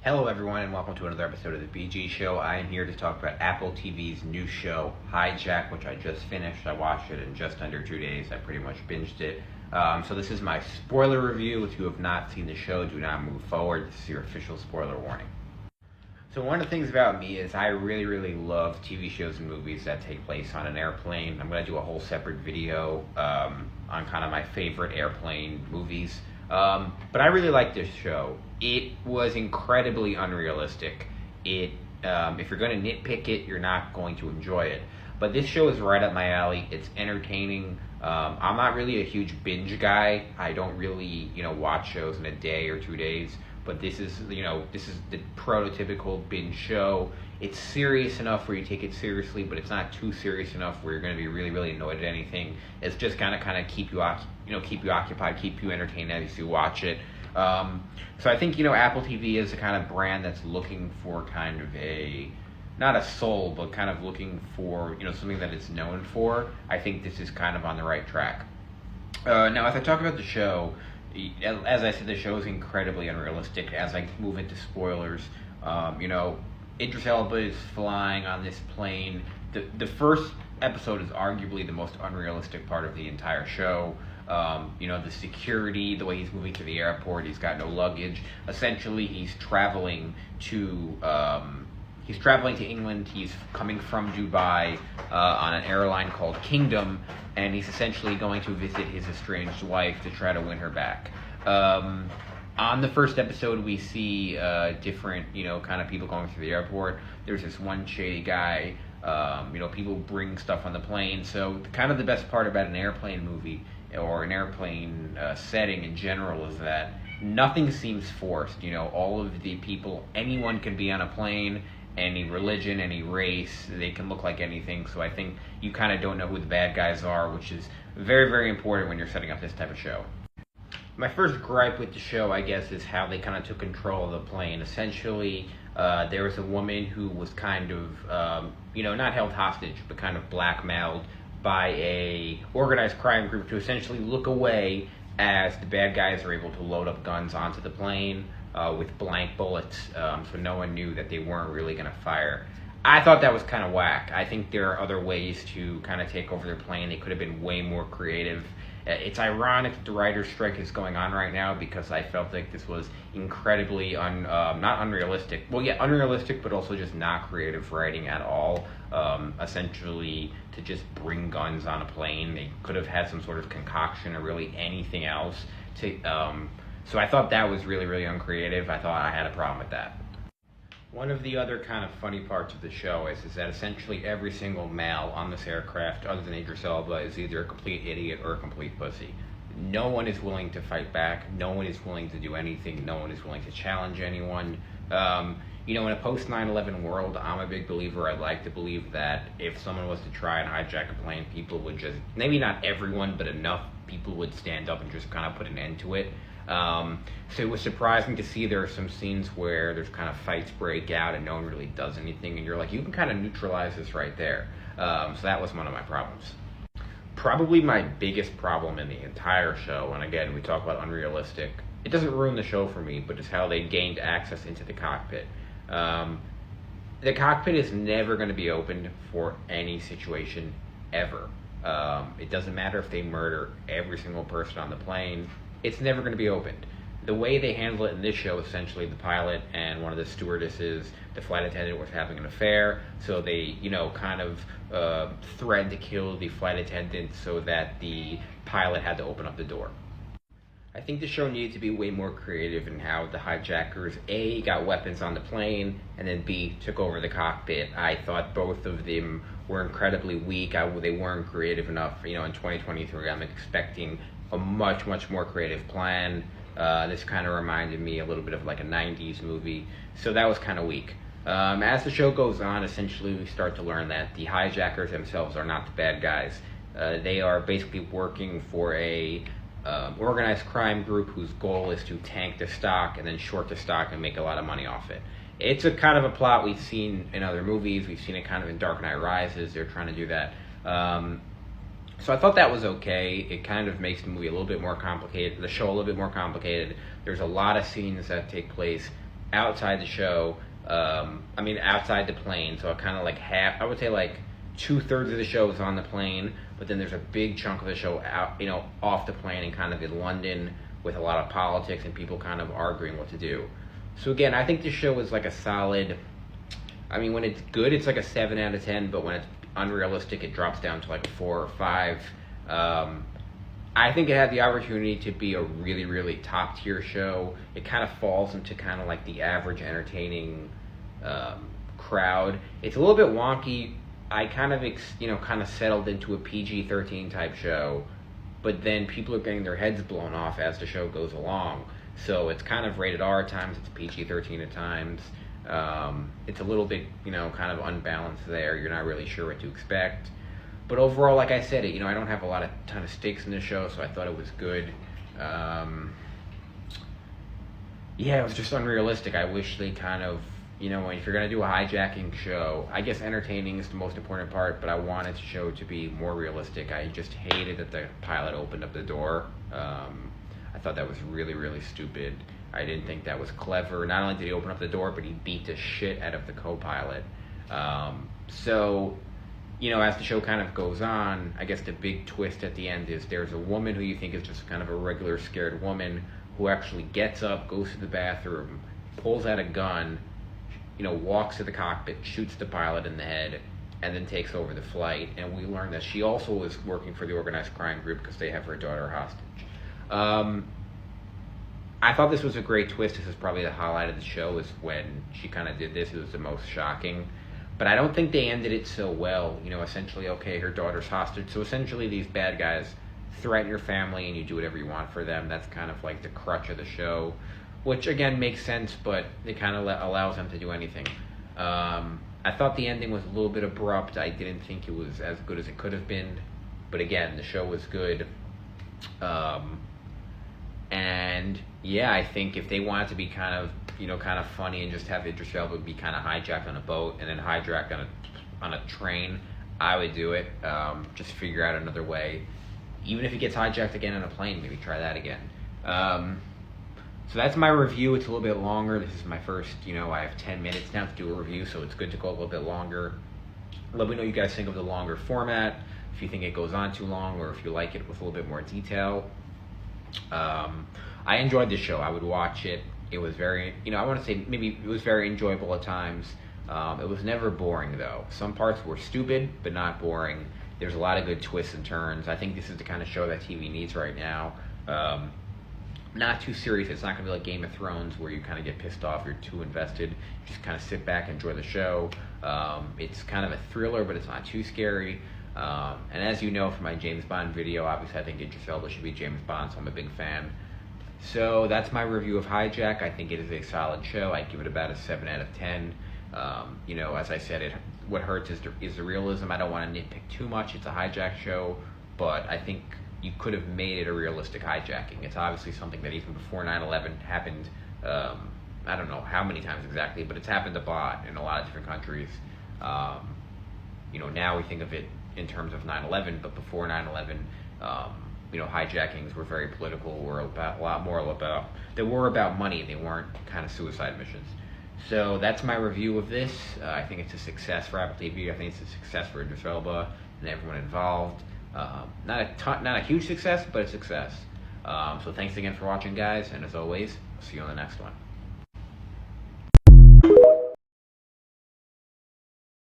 Hello everyone and welcome to another episode of the BG Show. I am here to talk about Apple TV's new show, Hijack, which I just finished. I watched it in just under 2 days. I pretty much binged it. So this is my spoiler review. If you have not seen the show, do not move forward. This is your official spoiler warning. So one of the things about me is I really love TV shows and movies that take place on an airplane. I'm going to do a whole separate video on kind of my favorite airplane movies. But I really like this show. It was incredibly unrealistic. If you're going to nitpick it, you're not going to enjoy it. But this show is right up my alley. It's entertaining. I'm not really a huge binge guy. I don't really, watch shows in a day or 2 days. But this is the prototypical binge show. It's serious enough where you take it seriously, but it's not too serious enough where you're going to be really annoyed at anything. It's just kind of keep you occupied, keep you entertained as you watch it. So I think Apple TV is the kind of brand that's looking for kind of not a soul, but kind of looking for something that it's known for. I think this is kind of on the right track. Now, as I talk about the show, as I said, the show is incredibly unrealistic. As I move into spoilers, Idris Elba is flying on this plane. The first episode is arguably the most unrealistic part of the entire show. The security, the way he's moving to the airport, he's got no luggage. Essentially, he's traveling to England. He's coming from Dubai on an airline called Kingdom, and he's essentially going to visit his estranged wife to try to win her back. On the first episode, we see different, kind of people going through the airport. There's this one shady guy. People bring stuff on the plane. So kind of the best part about an airplane movie or an airplane setting in general is that nothing seems forced. All of the people, anyone can be on a plane, any religion, any race, they can look like anything. So I think you kind of don't know who the bad guys are, which is very important when you're setting up this type of show. My first gripe with the show, I guess, is how they kind of took control of the plane. Essentially, there was a woman who was kind of, not held hostage, but kind of blackmailed by a organized crime group to essentially look away as the bad guys are able to load up guns onto the plane with blank bullets, so no one knew that they weren't really going to fire. I thought that was kind of whack. I think there are other ways to kind of take over their plane. They could have been way more creative. It's ironic that the writer's strike is going on right now because I felt like this was incredibly not unrealistic. Well, yeah, unrealistic, but also just not creative writing at all. Essentially, to just bring guns on a plane, they could have had some sort of concoction or really anything else. So I thought that was really uncreative. I thought I had a problem with that. One of the other kind of funny parts of the show is that essentially every single male on this aircraft, other than Idris Elba, is either a complete idiot or a complete pussy. No one is willing to fight back. No one is willing to do anything. No one is willing to challenge anyone. In a post 9/11 world, I'm a big believer. I'd like to believe that if someone was to try and hijack a plane, people would just, maybe not everyone, but enough people would stand up and just kind of put an end to it. So it was surprising to see there are some scenes where there's kind of fights break out and no one really does anything, and you're like, you can kind of neutralize this right there. So that was one of my problems. Probably my biggest problem in the entire show, and again, we talk about unrealistic, it doesn't ruin the show for me, but it's how they gained access into the cockpit. The cockpit is never going to be opened for any situation ever. It doesn't matter if they murder every single person on the plane. It's never going to be opened. The way they handle it in this show, essentially the pilot and one of the stewardesses, the flight attendant, was having an affair, so they, kind of threatened to kill the flight attendant so that the pilot had to open up the door. I think the show needed to be way more creative in how the hijackers, A, got weapons on the plane, and then B, took over the cockpit. I thought both of them were incredibly weak. They weren't creative enough. In 2023, I'm expecting a much more creative plan. This kind of reminded me a little bit of like a 90s movie, so that was kind of weak. As the show goes on, essentially we start to learn that the hijackers themselves are not the bad guys. They are basically working for a organized crime group whose goal is to tank the stock and then short the stock and make a lot of money off it. It's a kind of a plot we've seen in other movies. We've seen it kind of in Dark Knight Rises. They're trying to do that. So I thought that was okay. It kind of makes the movie a little bit more complicated, the show a little bit more complicated. There's a lot of scenes that take place outside the show. Outside the plane. So kind of like half. I would say like 2/3 of the show is on the plane, but then there's a big chunk of the show out, off the plane and kind of in London with a lot of politics and people kind of arguing what to do. So again, I think this show is like a solid. When it's good, it's like a 7 out of 10, but when it's unrealistic, it drops down to like 4 or 5. I think it had the opportunity to be a really, really top tier show. It kind of falls into kind of like the average entertaining crowd. It's a little bit wonky. I kind of settled into a PG-13 type show, but then people are getting their heads blown off as the show goes along. So it's kind of rated R at times, it's PG-13 at times. It's a little bit, kind of unbalanced there. You're not really sure what to expect. But overall, like I said, I don't have a ton of stakes in the show, so I thought it was good. It was just unrealistic. I wish they kind of, if you're going to do a hijacking show, I guess entertaining is the most important part, but I wanted the show to be more realistic. I just hated that the pilot opened up the door. I thought that was really, really stupid. I didn't think that was clever. Not only did he open up the door, but he beat the shit out of the co-pilot. As the show kind of goes on, I guess the big twist at the end is there's a woman who you think is just kind of a regular scared woman who actually gets up, goes to the bathroom, pulls out a gun, walks to the cockpit, shoots the pilot in the head, and then takes over the flight. And we learn that she also was working for the organized crime group because they have her daughter hostage. I thought this was a great twist. This is probably the highlight of the show, is when she kind of did this. It was the most shocking. But I don't think they ended it so well. Essentially, okay, her daughter's hostage. So essentially these bad guys threaten your family and you do whatever you want for them. That's kind of like the crutch of the show, which again makes sense, but it kind of allows them to do anything. I thought the ending was a little bit abrupt. I didn't think it was as good as it could have been. But again, the show was good. I think if they wanted to be kind of funny and just have Idris Elba be kind of hijacked on a boat and then hijacked on a train, I would do it. Just figure out another way. Even if he gets hijacked again on a plane, maybe try that again. So that's my review. It's a little bit longer. This is my first, I have 10 minutes now to do a review, so it's good to go a little bit longer. Let me know what you guys think of the longer format, if you think it goes on too long, or if you like it with a little bit more detail. I enjoyed the show. I would watch it. It was very, I want to say maybe it was very enjoyable at times. It was never boring, though. Some parts were stupid, but not boring. There's a lot of good twists and turns. I think this is the kind of show that TV needs right now. Not too serious. It's not going to be like Game of Thrones where you kind of get pissed off, you're too invested. You just kind of sit back, enjoy the show. It's kind of a thriller, but it's not too scary. And as you know from my James Bond video, obviously I think Idris Elba should be James Bond, so I'm a big fan. So that's my review of Hijack. I think it is a solid show. I give it about a 7 out of 10. As I said, what hurts is the realism. I don't want to nitpick too much. It's a hijack show, but I think you could have made it a realistic hijacking. It's obviously something that even before 9/11 happened. I don't know how many times exactly, but it's happened a lot in a lot of different countries. Now we think of it in terms of 9/11, but before 9/11, hijackings were very political. They were about money. They weren't kind of suicide missions. So that's my review of this. I think it's a success for Apple TV. I think it's a success for Idris Elba and everyone involved. Not a huge success, but a success. So thanks again for watching, guys, and as always, I'll see you on the next one.